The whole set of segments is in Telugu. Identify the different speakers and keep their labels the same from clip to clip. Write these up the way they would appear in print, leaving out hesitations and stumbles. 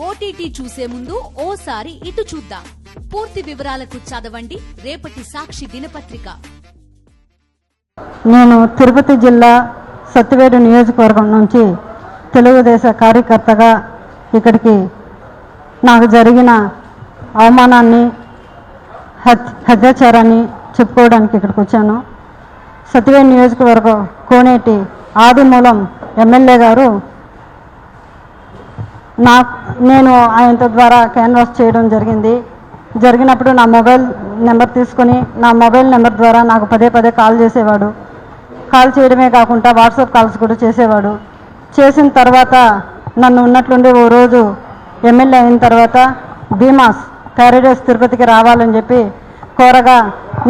Speaker 1: ఓటీటీ చూసే ముందు ఓసారి ఇటు చూద్దాం. పూర్తి వివరాలకు చదవండి రేపటి సాక్షి దినపత్రిక.
Speaker 2: నేను తిరుపతి జిల్లా సత్తివేడు నియోజకవర్గం నుంచి తెలుగుదేశ కార్యకర్తగా ఇక్కడికి నాకు జరిగిన అవమానాన్ని అత్యాచారాన్ని చెప్పుకోవడానికి ఇక్కడికి వచ్చాను. సత్తివేడు నియోజకవర్గం కోనేటి ఆదిమూలం ఎమ్మెల్యే గారు నేను ఆయనతో ద్వారా క్యాన్వాస్ చేయడం జరిగినప్పుడు నా మొబైల్ నెంబర్ తీసుకొని నా మొబైల్ నెంబర్ ద్వారా నాకు పదే కాల్ చేసేవాడు. కాల్ చేయడమే కాకుండా వాట్సాప్ కాల్స్ కూడా చేసేవాడు. చేసిన తర్వాత నన్ను ఉన్నట్లుండి ఓ రోజు ఎమ్మెల్యే అయిన తర్వాత భీమాస్ ప్యారడైస్ తిరుపతికి రావాలని చెప్పి కోరగా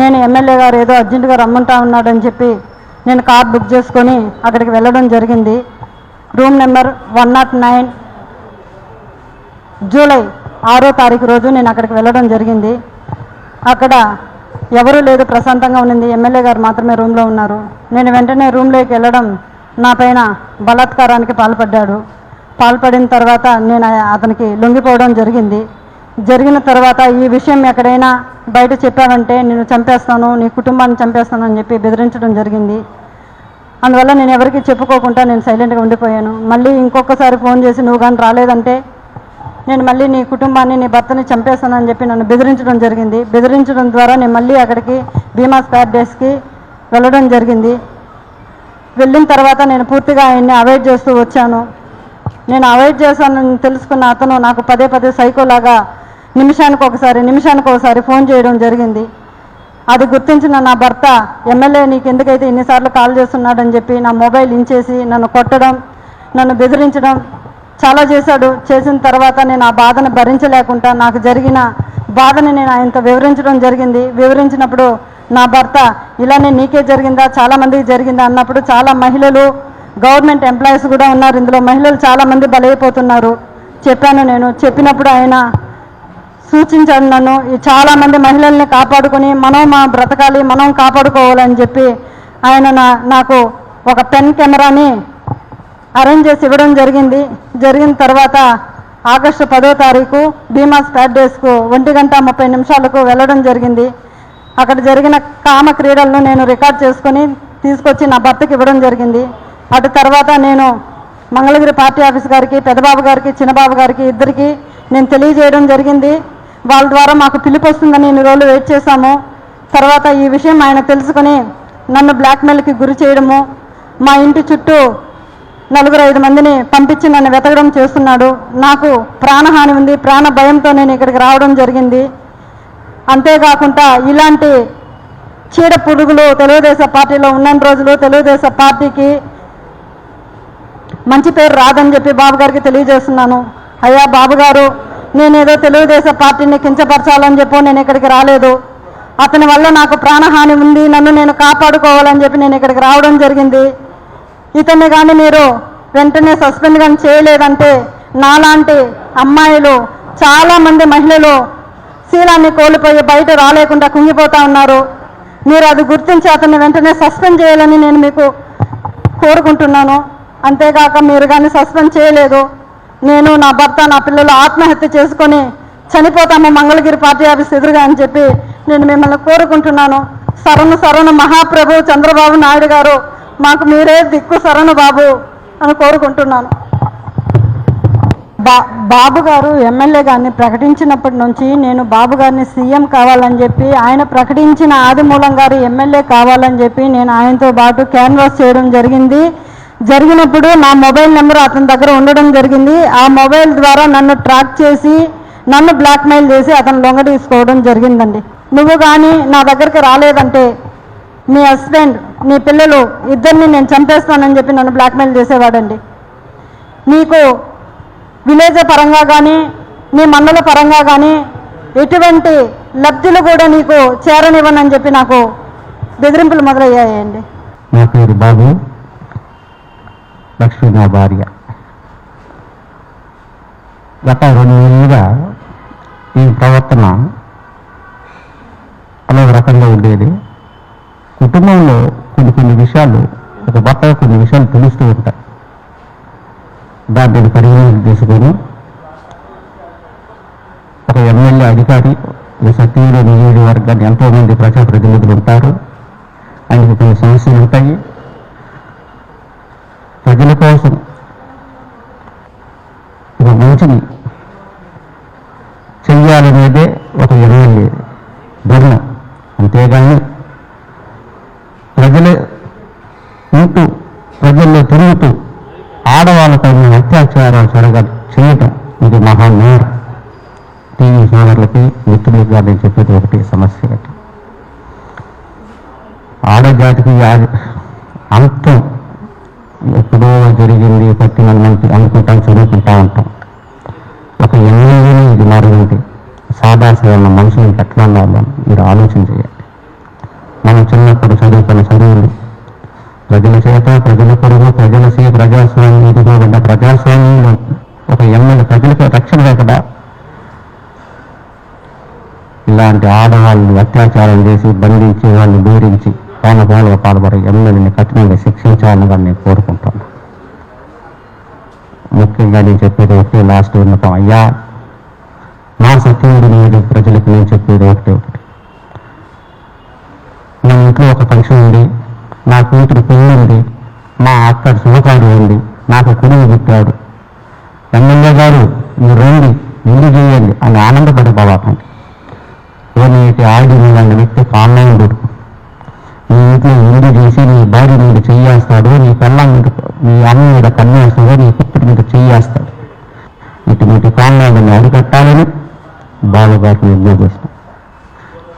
Speaker 2: నేను ఎమ్మెల్యే గారు ఏదో అర్జెంటుగా రమ్మంటా ఉన్నాడని చెప్పి నేను కార్ బుక్ చేసుకొని అక్కడికి వెళ్ళడం జరిగింది. రూమ్ నెంబర్ 109 జూలై 6వ తారీఖు రోజు నేను అక్కడికి వెళ్ళడం జరిగింది. అక్కడ ఎవరూ లేదు, ప్రశాంతంగా ఉన్నింది. ఎమ్మెల్యే గారు మాత్రమే రూమ్లో ఉన్నారు. నేను వెంటనే రూమ్లోకి వెళ్ళడం నా పైన బలాత్కారానికి పాల్పడిన తర్వాత నేను అతనికి లొంగిపోవడం జరిగిన తర్వాత ఈ విషయం ఎక్కడైనా బయట చెప్పావంటే నేను చంపేస్తాను, నీ కుటుంబాన్ని చంపేస్తాను అని చెప్పి బెదిరించడం జరిగింది. అందువల్ల నేను ఎవరికి చెప్పుకోకుండా నేను సైలెంట్గా ఉండిపోయాను. మళ్ళీ ఇంకొకసారి ఫోన్ చేసి నువ్వు కానీ రాలేదంటే నేను మళ్ళీ నీ కుటుంబాన్ని నీ భర్తని చంపేస్తానని చెప్పి నన్ను బెదిరించడం ద్వారా నేను మళ్ళీ అక్కడికి భీమాస్ ప్యారడైస్కి వెళ్ళడం జరిగింది. వెళ్ళిన తర్వాత నేను పూర్తిగా ఆయన్ని అవాయిడ్ చేస్తూ వచ్చాను. నేను అవాయిడ్ చేశానని తెలుసుకున్న అతను నాకు పదే సైకోలాగా నిమిషానికి ఒకసారి ఫోన్ చేయడం జరిగింది. అది గుర్తించిన నా భర్త ఎమ్మెల్యే నీకు ఎందుకైతే ఇన్నిసార్లు కాల్ చేస్తున్నాడని చెప్పి నా మొబైల్ ఇంచేసి నన్ను కొట్టడం, నన్ను బెదిరించడం చాలా చేశాడు. చేసిన తర్వాత నేను ఆ బాధను భరించలేకుండా నాకు జరిగిన బాధని నేను ఆయనతో వివరించినప్పుడు నా భర్త ఇలానే నీకే జరిగిందా, చాలామందికి జరిగిందా అన్నప్పుడు చాలా మహిళలు గవర్నమెంట్ ఎంప్లాయీస్ కూడా ఉన్నారు, ఇందులో మహిళలు చాలామంది బలైపోతున్నారు చెప్పినప్పుడు ఆయన సూచించాడు నన్ను ఈ చాలామంది మహిళల్ని కాపాడుకొని మనం బ్రతకాలి, మనం కాపాడుకోవాలని చెప్పి ఆయన నాకు ఒక పెన్ కెమెరాని అరేంజ్ చేసి ఇవ్వడం జరిగిన తర్వాత ఆగస్టు 10వ తారీఖు భీమాస్ ప్యారడైస్కు 1:30 వెళ్ళడం జరిగింది. అక్కడ జరిగిన కామ క్రీడలను నేను రికార్డ్ చేసుకొని తీసుకొచ్చి నా భర్తకి ఇవ్వడం జరిగింది. అటు తర్వాత నేను మంగళగిరి పార్టీ ఆఫీస్ గారికి, పెద్దబాబు గారికి, చిన్నబాబు గారికి ఇద్దరికి నేను తెలియజేయడం జరిగింది. వాళ్ళ ద్వారా మాకు పిలుపు వస్తుందని ఇన్ని రోజులు వెయిట్ చేశాము. తర్వాత ఈ విషయం ఆయన తెలుసుకొని నన్ను బ్లాక్మెయిల్కి గురి చేయడము, మా ఇంటి చుట్టూ 4-5 మందిని పంపించి నన్ను వెతకడం చేస్తున్నాడు. నాకు ప్రాణహాని ఉంది, ప్రాణ భయంతో నేను ఇక్కడికి రావడం జరిగింది. అంతేకాకుండా ఇలాంటి చీడ పురుగులు తెలుగుదేశం పార్టీలో ఉన్న రోజులు తెలుగుదేశం పార్టీకి మంచి పేరు రాదని చెప్పి బాబు గారికి తెలియజేస్తున్నాను. అయ్యా బాబు గారు, నేనేదో తెలుగుదేశం పార్టీని కించపరచాలని చెప్పి నేను ఇక్కడికి రాలేదు. అతని వల్ల నాకు ప్రాణహాని ఉంది, నన్ను నేను కాపాడుకోవాలని చెప్పి నేను ఇక్కడికి రావడం జరిగింది. ఇతన్ని కానీ మీరు వెంటనే సస్పెండ్ కానీ చేయలేదంటే నాలాంటి అమ్మాయిలు చాలామంది మహిళలు శీలాన్ని కోల్పోయి బయట రాలేకుండా కుంగిపోతూ ఉన్నారు. మీరు అది గుర్తించి అతన్ని వెంటనే సస్పెండ్ చేయాలని నేను మీకు కోరుకుంటున్నాను. అంతేగాక మీరు కానీ సస్పెండ్ చేయలేదు, నేను నా భర్త నా పిల్లలు ఆత్మహత్య చేసుకొని చనిపోతాము మంగళగిరి పార్టీ ఆఫీస్ ఎదురుగా అని చెప్పి నేను మిమ్మల్ని కోరుకుంటున్నాను. శరణు మహాప్రభు చంద్రబాబు నాయుడు గారు, మాకు మీరే దిక్కు శరణు బాబు అని కోరుకుంటున్నాను. బాబు గారు ఎమ్మెల్యే గారిని ప్రకటించినప్పటి నుంచి నేను బాబు గారిని సీఎం కావాలని చెప్పి, ఆయన ప్రకటించిన ఆదిమూలం గారు ఎమ్మెల్యే కావాలని చెప్పి నేను ఆయనతో పాటు క్యాన్వాస్ చేయడం జరిగినప్పుడు నా మొబైల్ నెంబర్ అతని దగ్గర ఉండడం జరిగింది. ఆ మొబైల్ ద్వారా నన్ను ట్రాక్ చేసి నన్ను బ్లాక్మెయిల్ చేసి అతను లొంగ తీసుకోవడం జరిగిందండి. నువ్వు కానీ నా దగ్గరికి రాలేదంటే నీ హస్బెండ్, నీ పిల్లలు ఇద్దరిని నేను చంపేస్తానని చెప్పి నన్ను బ్లాక్మెయిల్ చేసేవాడండి. నీకు విలేజ్ పరంగా కానీ నీ మండల పరంగా కానీ ఎటువంటి లబ్ధులు కూడా నీకు చేరనివ్వనని చెప్పి నాకు బెదిరింపులు మొదలయ్యాయండి.
Speaker 3: నా పేరు బాబు, లక్ష్మి నా భార్య. గత 2 నెలలుగా ఈ ప్రవర్తన అలా రకంగా ఉండేది. కుటుంబంలో కొన్ని విషయాలు, ఒక భర్త కొన్ని విషయాలు తెలుస్తూ ఉంటాయి. దాన్ని పరిగణలోకి తీసుకొని ఒక ఎమ్మెల్యే అధికారి ఈ సత్యవేడు నియోజకవర్గాన్ని ఎంతోమంది ప్రజాప్రతినిధులు ఉంటారు. ఆయనకు కొన్ని సమస్యలు ఉంటాయి. ప్రజల కోసం ఒక మంచిని చెయ్యాలనేదే ఒక ఎమ్మెల్యే ధర్మం. అంతేగాని ప్రజలే ఉంటూ ప్రజల్లో తిరుగుతూ ఆడవాళ్ళపై అత్యాచారాలు చేయటం ఇది మహానేరం. టీవీ సోదరులకి మిత్రులకి నేను చెప్పేది ఒకటి సమస్య. ఆడజాతికి అంతం ఎప్పుడో జరిగింది, పట్టినంత అనుకుంటాం, చదువుకుంటా ఉంటాం. ఒక ఎమ్మెల్యేని ఇది మారింది. సాదాసీన మనుషులను ఎట్లా ఉండాలని మీరు ఆలోచన చేయాలి. మనం చిన్నప్పుడు చదువుకున్న చదువులు ప్రజల చేత, ప్రజల కొరకు, ప్రజాస్వామ్యం ఎదుగుబడ్డ ప్రజాస్వామ్యంలో ఒక ఎమ్మెల్యే ప్రజలకు రక్షణ లేకుండా ఇలాంటి ఆడవాళ్ళని అత్యాచారం చేసి బంధించి వాళ్ళని బెదిరించి ప్రాణపాలుగా పాల్పడే ఎమ్మెల్యేని కఠినంగా శిక్షించాలని నేను కోరుకుంటాను. ముఖ్యంగా నేను చెప్పేది ఒకటి లాస్ట్ విన్నపం. అయ్యా, మా సత్యవేడు నియోజక ప్రజలకు నేను చెప్పేది ఒకటి. నా ఇంట్లో ఒక ఫంక్షన్ ఉంది, నా కూతురు పెళ్ళి ఉంది, మా అక్క శుభకార్యం ఉంది, నాకు కుడుగు పుట్టాడు, ఎమ్మెల్యే గారు మీరు రండి, ఇల్లు చేయండి అని ఆనందపడిపోవాలండి. ఏమైతే ఆడిన వ్యక్తి ఆన్లైన్ దొరుకు నీ ఇంట్లో ఇల్లు చేసి నీ భార్య మీద చెయ్యేస్తాడు, నీ పిల్లల మీద, నీ అన్న మీద కన్నేస్తాడు, నీ పుత్రుడి మీద చెయ్యేస్తాడు. ఇటువంటి కారణాలను అరికట్టాలని బాబుగారికి నిర్ణయం చేస్తాం.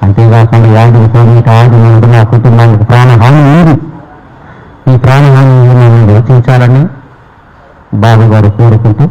Speaker 3: అంతేకాకుండా యాడిని కోరిక ఆడినాడు నా కుటుంబానికి ప్రాణహాని లేదు, ఈ ప్రాణహాని రచించాలని బాబుగారు కోరుకుంటూ